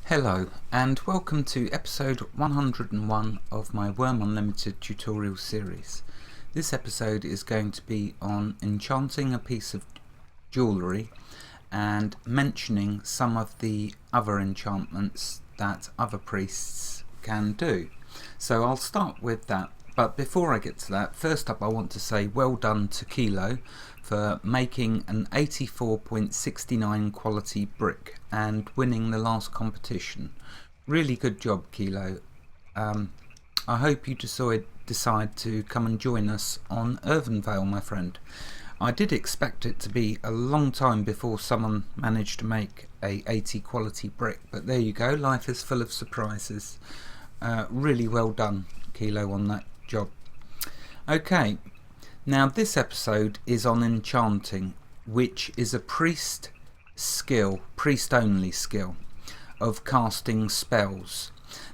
Hello and welcome to episode 101 of my Wurm Unlimited tutorial series. This episode is going to be on enchanting a piece of jewellery and mentioning some of the other enchantments that other priests can do. So I'll start with that, but before I get to that, first up I want to say well done to Kilo for making an 84.69 quality brick and winning the last competition. Really good job, Kilo. I hope you decide to come and join us on Earthenvale, my friend. I did expect it to be a long time before someone managed to make a 80 quality brick, but there you go, life is full of surprises. Really well done, Kilo, on that job. Okay. Now this episode is on enchanting, which is a priest only skill of casting spells.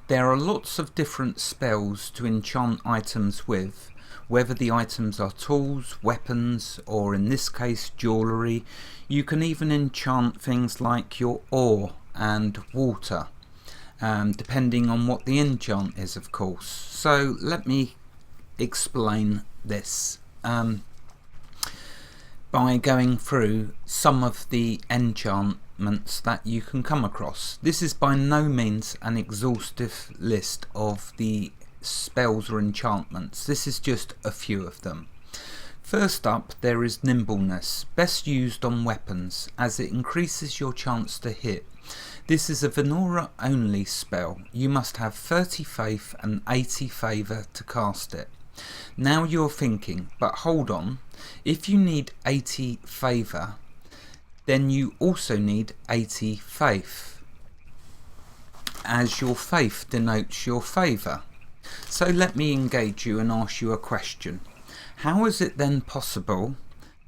There are lots of different spells to enchant items with, whether the items are tools, weapons, or in this case jewellery. You can even enchant things like your ore and water, depending on what the enchant is, of course. So let me explain this by going through some of the enchantments that you can come across. This is by no means an exhaustive list of the spells or enchantments. This is just a few of them. First up, there is Nimbleness, best used on weapons as it increases your chance to hit. This is a Vanora only spell. You must have 30 faith and 80 favour to cast it. Now you're thinking, but hold on, if you need 80 favour, then you also need 80 faith, as your faith denotes your favour. So let me engage you and ask you a question. How is it then possible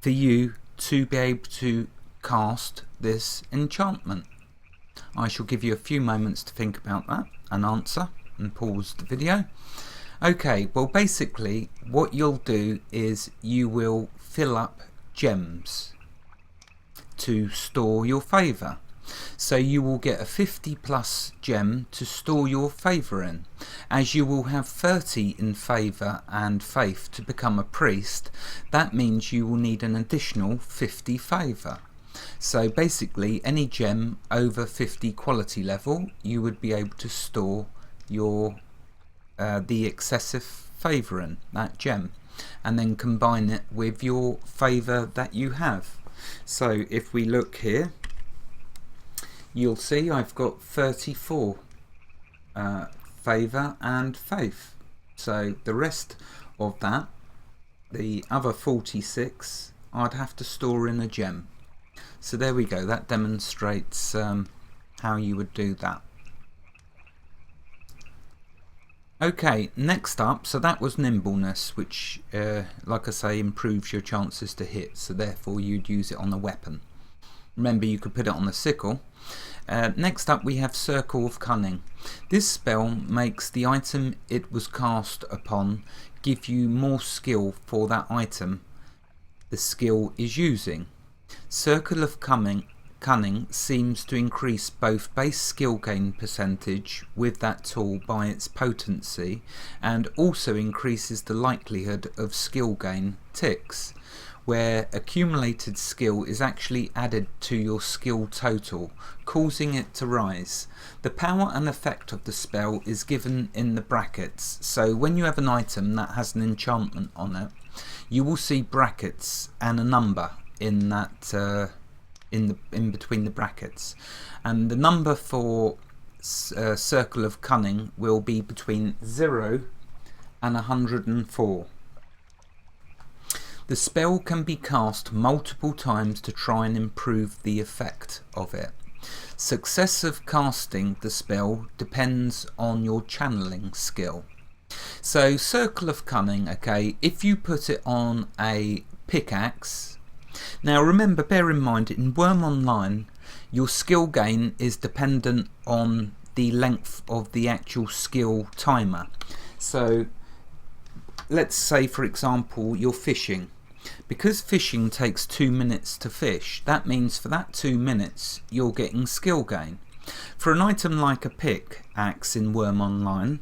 for you to be able to cast this enchantment? I shall give you a few moments to think about that and answer, and pause the video. Okay, well basically what you'll do is you will fill up gems to store your favour. So you will get a 50 plus gem to store your favour in. As you will have 30 in favour and faith to become a priest, that means you will need an additional 50 favour. So basically any gem over 50 quality level, you would be able to store your the excessive favour in that gem and then combine it with your favour that you have. So if we look here, you'll see I've got 34 favour and faith. So the rest of that, the other 46, I'd have to store in a gem. So there we go, that demonstrates how you would do that. Okay, next up, so that was Nimbleness, which like I say improves your chances to hit, so therefore you'd use it on a weapon. Remember, you could put it on a sickle. Next up we have Circle of Cunning. This spell makes the item it was cast upon give you more skill for that item the skill is using. Circle of Cunning seems to increase both base skill gain percentage with that tool by its potency, and also increases the likelihood of skill gain ticks, where accumulated skill is actually added to your skill total, causing it to rise. The power and effect of the spell is given in the brackets, so when you have an item that has an enchantment on it, you will see brackets and a number in that in between the brackets, and the number for Circle of Cunning will be between 0 and 104. The spell can be cast multiple times to try and improve the effect of it. Success of casting the spell depends on your channeling skill. So Circle of Cunning, okay, if you put it on a pickaxe. Now remember, bear in mind, in Wurm Online your skill gain is dependent on the length of the actual skill timer. So let's say for example you're fishing. Because fishing takes 2 minutes to fish, that means for that 2 minutes you're getting skill gain. For an item like a pickaxe in Wurm Online,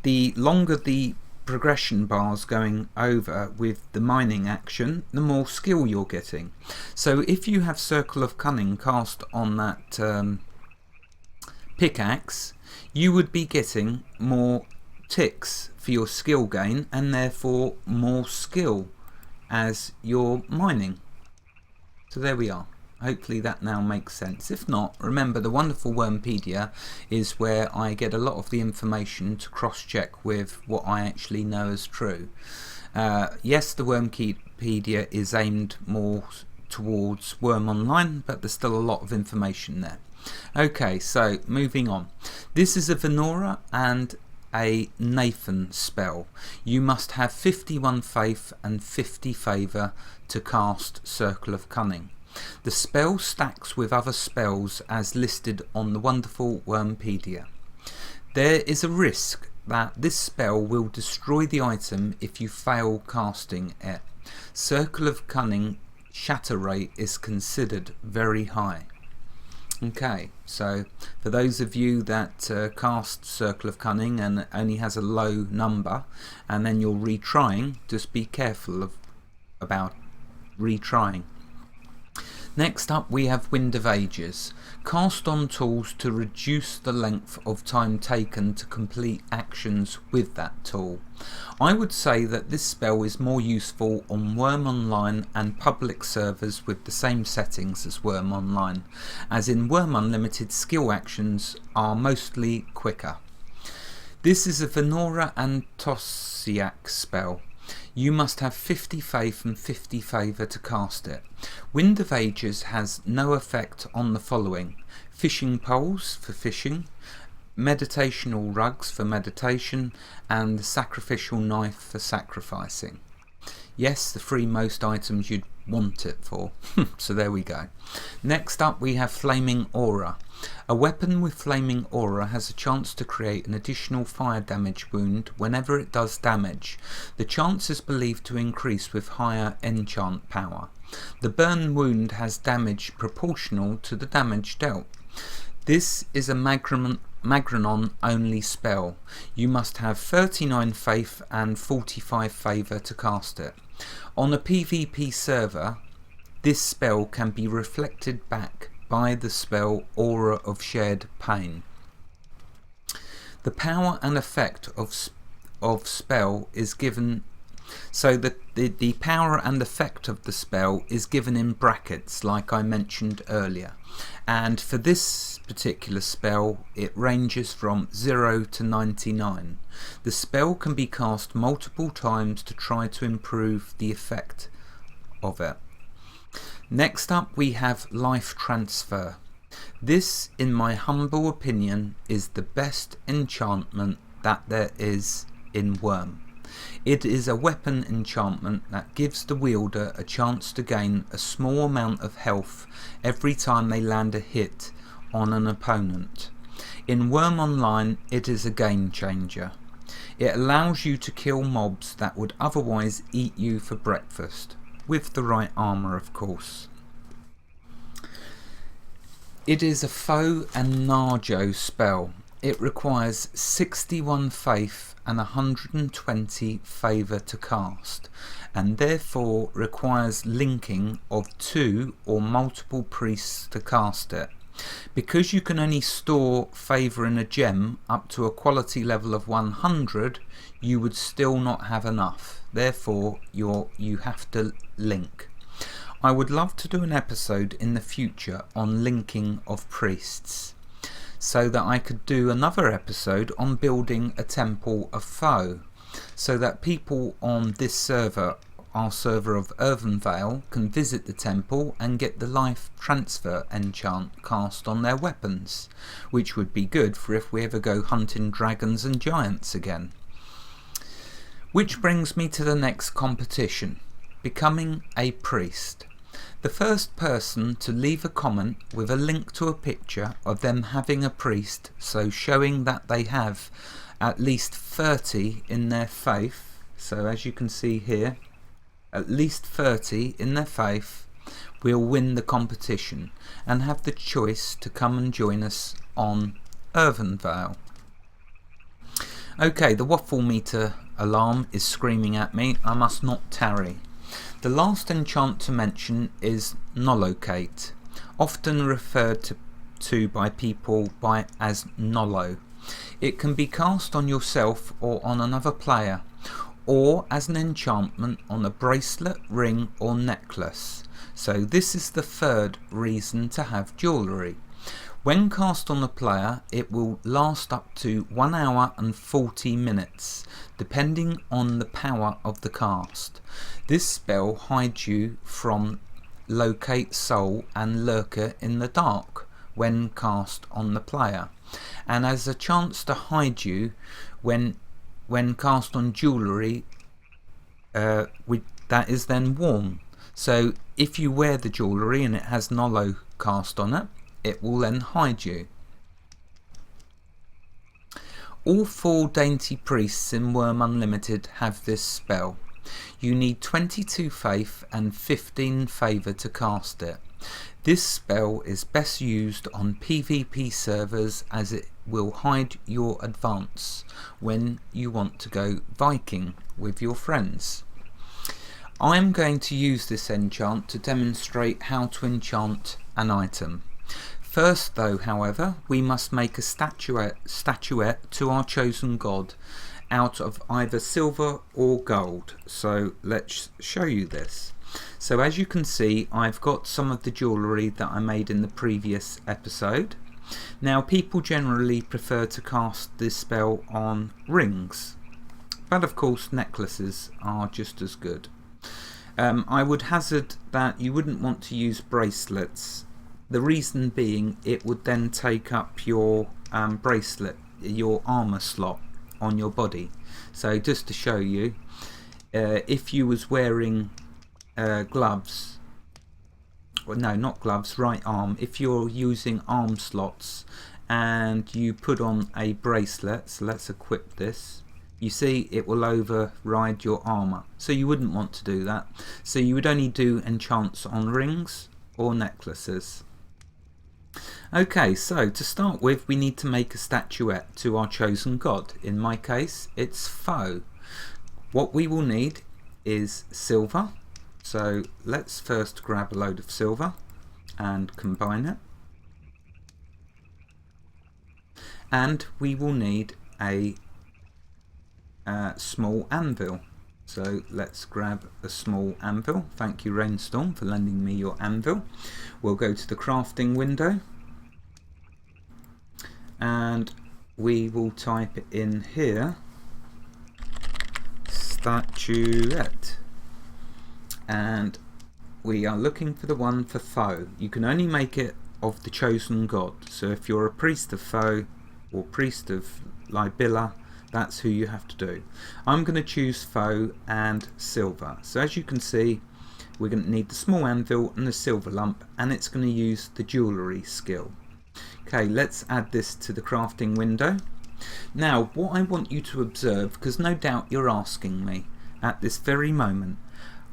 the longer the progression bars going over with the mining action, the more skill you're getting. So if you have Circle of Cunning cast on that pickaxe, you would be getting more ticks for your skill gain and therefore more skill as you're mining. So there we are. Hopefully that now makes sense. If not, remember the wonderful Wurmpedia is where I get a lot of the information to cross-check with what I actually know as true. Yes, the Wurmpedia is aimed more towards Wurm Online, but there's still a lot of information there. Okay, so moving on. This is a Venora and a Nathan spell. You must have 51 faith and 50 favour to cast Circle of Cunning. The spell stacks with other spells as listed on the wonderful Wurmpedia. There is a risk that this spell will destroy the item if you fail casting it. Circle of Cunning shatter rate is considered very high. Okay, so for those of you that cast Circle of Cunning and only has a low number and then you're retrying, just be careful about retrying. Next up we have Wind of Ages. Cast on tools to reduce the length of time taken to complete actions with that tool. I would say that this spell is more useful on Wurm Online and public servers with the same settings as Wurm Online, as in Wurm Unlimited skill actions are mostly quicker. This is a Venora and Tosiak spell. You must have 50 faith and 50 favour to cast it. Wind of Ages has no effect on the following: fishing poles for fishing, meditational rugs for meditation, and the sacrificial knife for sacrificing. Yes, the three most items you'd want it for. So there we go. Next up we have Flaming Aura. A weapon with Flaming Aura has a chance to create an additional fire damage wound whenever it does damage. The chance is believed to increase with higher enchant power. The burn wound has damage proportional to the damage dealt. This is a Magrenon only spell. You must have 39 faith and 45 favour to cast it. On a PvP server, this spell can be reflected back by the spell Aura of Shared Pain. The power and effect of spell is given, so the power and effect of the spell is given in brackets like I mentioned earlier, and for this particular spell it ranges from 0 to 99. The spell can be cast multiple times to try to improve the effect of it. Next up we have Life Transfer. This, in my humble opinion, is the best enchantment that there is in Wurm. It is a weapon enchantment that gives the wielder a chance to gain a small amount of health every time they land a hit on an opponent. In Wurm Online it is a game changer. It allows you to kill mobs that would otherwise eat you for breakfast, with the right armour of course. It is a foe and Narjo spell. It requires 61 faith and 120 favour to cast, and therefore requires linking of 2 or multiple priests to cast it. Because you can only store favour in a gem up to a quality level of 100, you would still not have enough. Therefore you have to link. I would love to do an episode in the future on linking of priests, so that I could do another episode on building a temple of foe, so that people on this server, our server of Earthenvale, can visit the temple and get the life transfer enchant cast on their weapons, which would be good for if we ever go hunting dragons and giants again. Which brings me to the next competition, becoming a priest. The first person to leave a comment with a link to a picture of them having a priest, so showing that they have at least 30 in their faith, so as you can see here, at least 30 in their faith, we'll win the competition and have the choice to come and join us on Earthenvale. Okay, the waffle meter alarm is screaming at me. I must not tarry. The last enchant to mention is Nolocate, often referred to by people as Nolo. It can be cast on yourself or on another player, or as an enchantment on a bracelet, ring or necklace. So this is the third reason to have jewellery. When cast on a player, it will last up to 1 hour and 40 minutes, depending on the power of the cast. This spell hides you from Locate Soul and Lurker in the Dark when cast on the player, and has a chance to hide you when cast on jewellery that is then worn. So if you wear the jewellery and it has Nolo cast on it, it will then hide you. All 4 dainty priests in Wurm Unlimited have this spell. You need 22 faith and 15 favour to cast it. This spell is best used on PvP servers as it will hide your advance when you want to go Viking with your friends. I am going to use this enchant to demonstrate how to enchant an item. First though, however, we must make a statuette to our chosen god out of either silver or gold. So let's show you this. So as you can see, I've got some of the jewellery that I made in the previous episode. Now people generally prefer to cast this spell on rings, but of course necklaces are just as good. I would hazard that you wouldn't want to use bracelets. The reason being, it would then take up your bracelet, your armour slot on your body. So just to show you, if you was wearing gloves, well, no, not gloves, right arm, if you're using arm slots and you put on a bracelet, so let's equip this, you see it will override your armour, so you wouldn't want to do that. So you would only do enchants on rings or necklaces. Okay, so to start with, we need to make a statuette to our chosen god. In my case, it's Foe. What we will need is silver. So let's first grab a load of silver and combine it. And we will need a small anvil. So let's grab a small anvil. Thank you, Rainstorm, for lending me your anvil. We'll go to the crafting window and we will type in here Statuette, and we are looking for the one for Foe. You can only make it of the chosen god, so if you're a priest of Foe or priest of Libilla, that's who you have to do. I'm going to choose Foe and silver. So as you can see, we're going to need the small anvil and the silver lump, and it's going to use the jewellery skill. Okay, let's add this to the crafting window. Now what I want you to observe, because no doubt you're asking me at this very moment,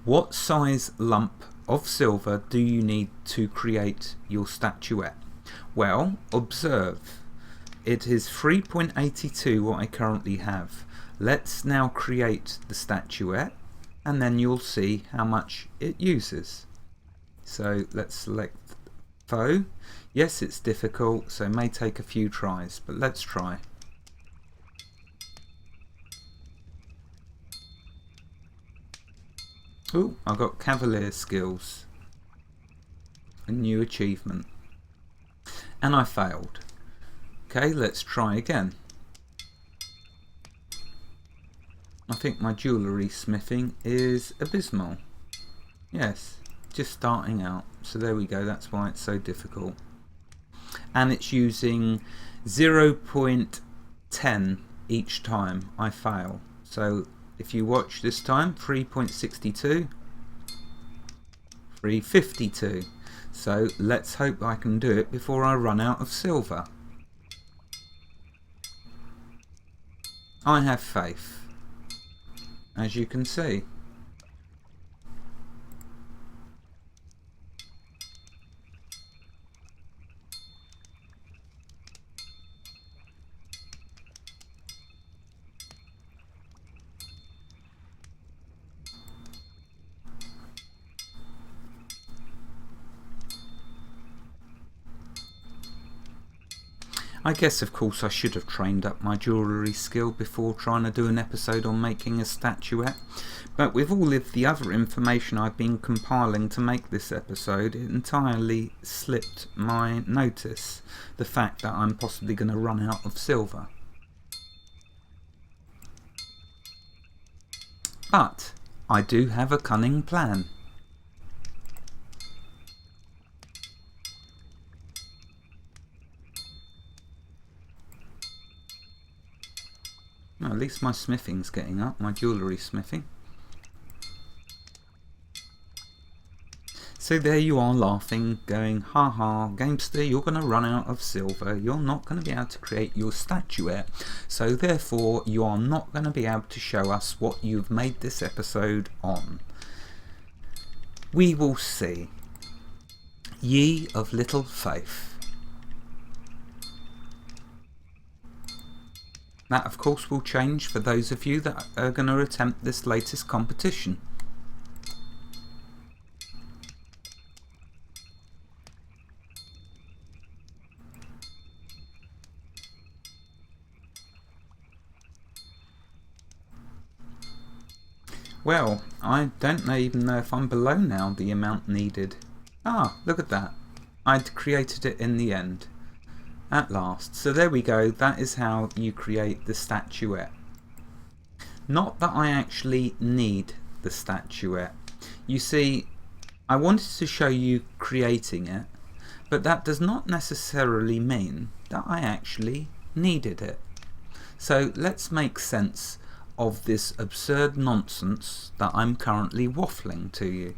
what size lump of silver do you need to create your statuette? Well, observe. It is 3.82 what I currently have. Let's now create the statuette and then you'll see how much it uses. So let's select Foe. Yes, it's difficult, so it may take a few tries, but let's try. Oh, I got Cavalier skills. A new achievement. And I failed. Okay, let's try again. I think my jewellery smithing is abysmal. Yes, just starting out. So there we go, that's why it's so difficult. And it's using 0.10 each time I fail. So if you watch this time, 3.62, 3.52. So let's hope I can do it before I run out of silver. I have faith, as you can see. I guess of course I should have trained up my jewellery skill before trying to do an episode on making a statuette, but with all of the other information I've been compiling to make this episode, it entirely slipped my notice the fact that I'm possibly going to run out of silver. But I do have a cunning plan. Well, at least my smithing's getting up, my jewellery smithing. So there you are laughing, going, ha ha, Gamester, you're going to run out of silver, you're not going to be able to create your statuette, so therefore you are not going to be able to show us what you've made this episode on. We will see. Ye of little faith. That of course will change for those of you that are going to attempt this latest competition. Well, I don't even know if I'm below now the amount needed. Ah, look at that. I'd created it in the end. At last. So there we go. That is how you create the statuette. Not that I actually need the statuette. You see, I wanted to show you creating it, but that does not necessarily mean that I actually needed it. So let's make sense of this absurd nonsense that I'm currently waffling to you.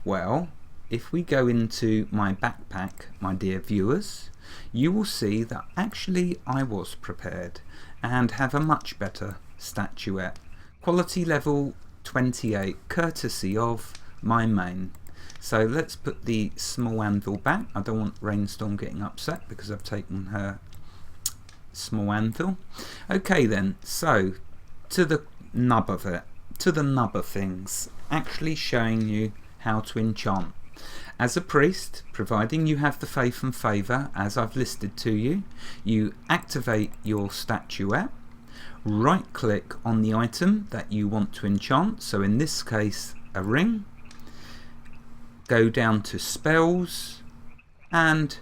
Well, if we go into my backpack, my dear viewers, you will see that actually I was prepared and have a much better statuette. Quality level 28, courtesy of my main. So let's put the small anvil back. I don't want Rainstorm getting upset because I've taken her small anvil. Okay then, so to the nub of it, to the nub of things, actually showing you how to enchant. As a priest, providing you have the faith and favour as I've listed to you, you activate your statuette, right click on the item that you want to enchant, so in this case a ring, go down to spells, and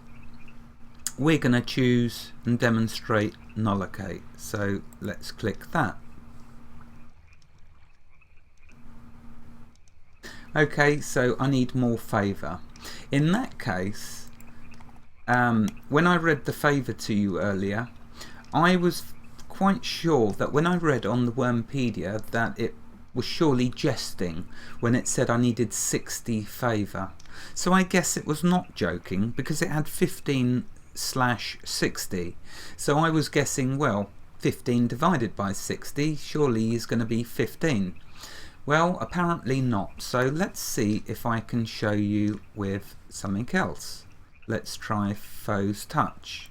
we're going to choose and demonstrate Nullocate, so let's click that. Okay, so I need more favour. In that case, when I read the favour to you earlier, I was quite sure that when I read on the Wurmpedia that it was surely jesting when it said I needed 60 favour. So I guess it was not joking because it had 15/60. So I was guessing, well, 15 divided by 60 surely is going to be 15. Well, apparently not. So let's see if I can show you with something else. Let's try Foe's Touch.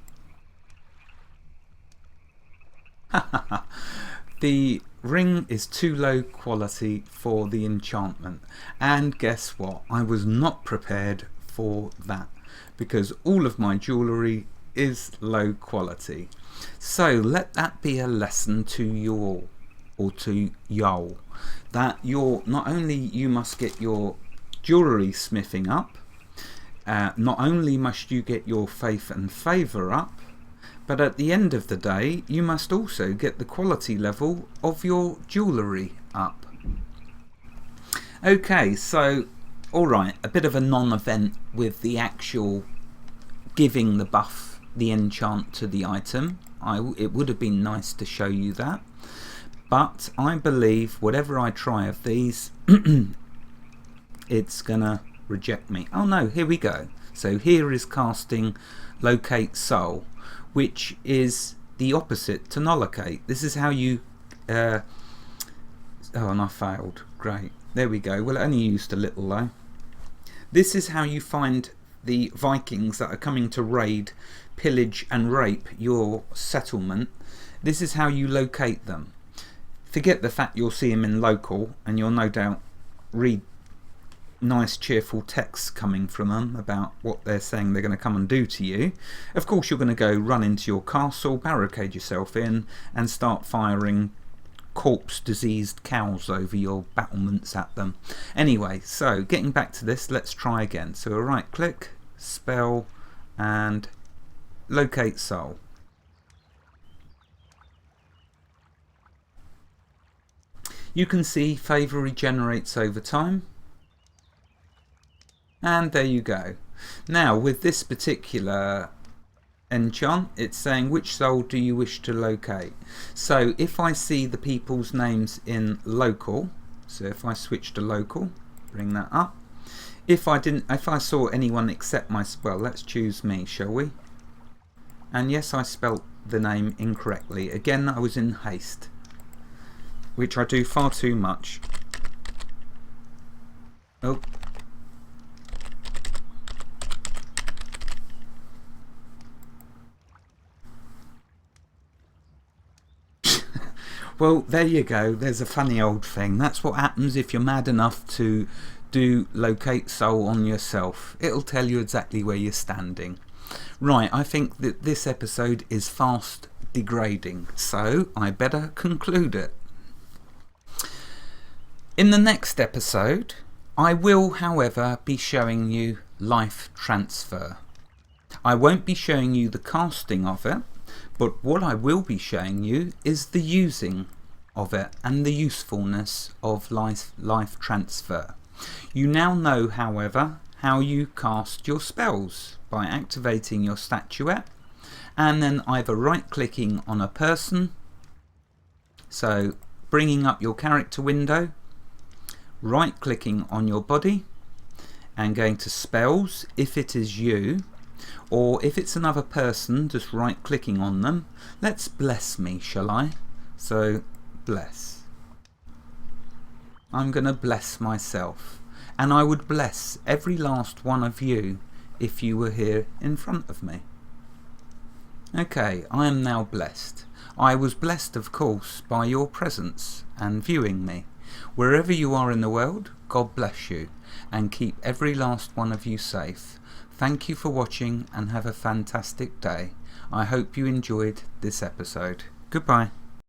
The ring is too low quality for the enchantment. And guess what? I was not prepared for that because all of my jewellery is low quality. So let that be a lesson to you all, or to y'all, that not only you must get your jewellery smithing up, not only must you get your faith and favour up, but at the end of the day you must also get the quality level of your jewellery up. Okay, so alright, a bit of a non-event with the actual giving the buff, the enchant to the item. It would have been nice to show you that. But I believe whatever I try of these, it's gonna reject me. Oh no, here we go. So here is casting Locate Soul, which is the opposite to Nullocate. This is how you... oh, and I failed. Great. There we go. Well, it only used a little though. This is how you find the Vikings that are coming to raid, pillage and rape your settlement. This is how you locate them. Forget the fact you'll see them in local, and you'll no doubt read nice cheerful text coming from them about what they're saying they're going to come and do to you. Of course you're going to go run into your castle, barricade yourself in and start firing corpse diseased cows over your battlements at them. Anyway, so getting back to this, let's try again. So a right click, spell, and locate soul. You can see favour regenerates over time. And there you go. Now with this particular enchant, it's saying which soul do you wish to locate. So if I see the people's names in local, so if I switch to local, bring that up. If I saw anyone except my spell, let's choose me, shall we? And yes, I spelt the name incorrectly. Again, I was in haste, which I do far too much. Oh. Well, there you go. There's a funny old thing. That's what happens if you're mad enough to do locate soul on yourself. It'll tell you exactly where you're standing. Right, I think that this episode is fast degrading, so I better conclude it. In the next episode, I will, however, be showing you life transfer. I won't be showing you the casting of it, but what I will be showing you is the using of it and the usefulness of life transfer. You now know, however, how you cast your spells by activating your statuette and then either right clicking on a person, so bringing up your character window, right clicking on your body and going to spells if it is you, or if it's another person, just right clicking on them. Let's bless me, shall I? So bless. I'm going to bless myself, and I would bless every last one of you if you were here in front of me. Okay, I am now blessed. I was blessed, of course, by your presence and viewing me. Wherever you are in the world, God bless you and keep every last one of you safe. Thank you for watching and have a fantastic day. I hope you enjoyed this episode. Goodbye.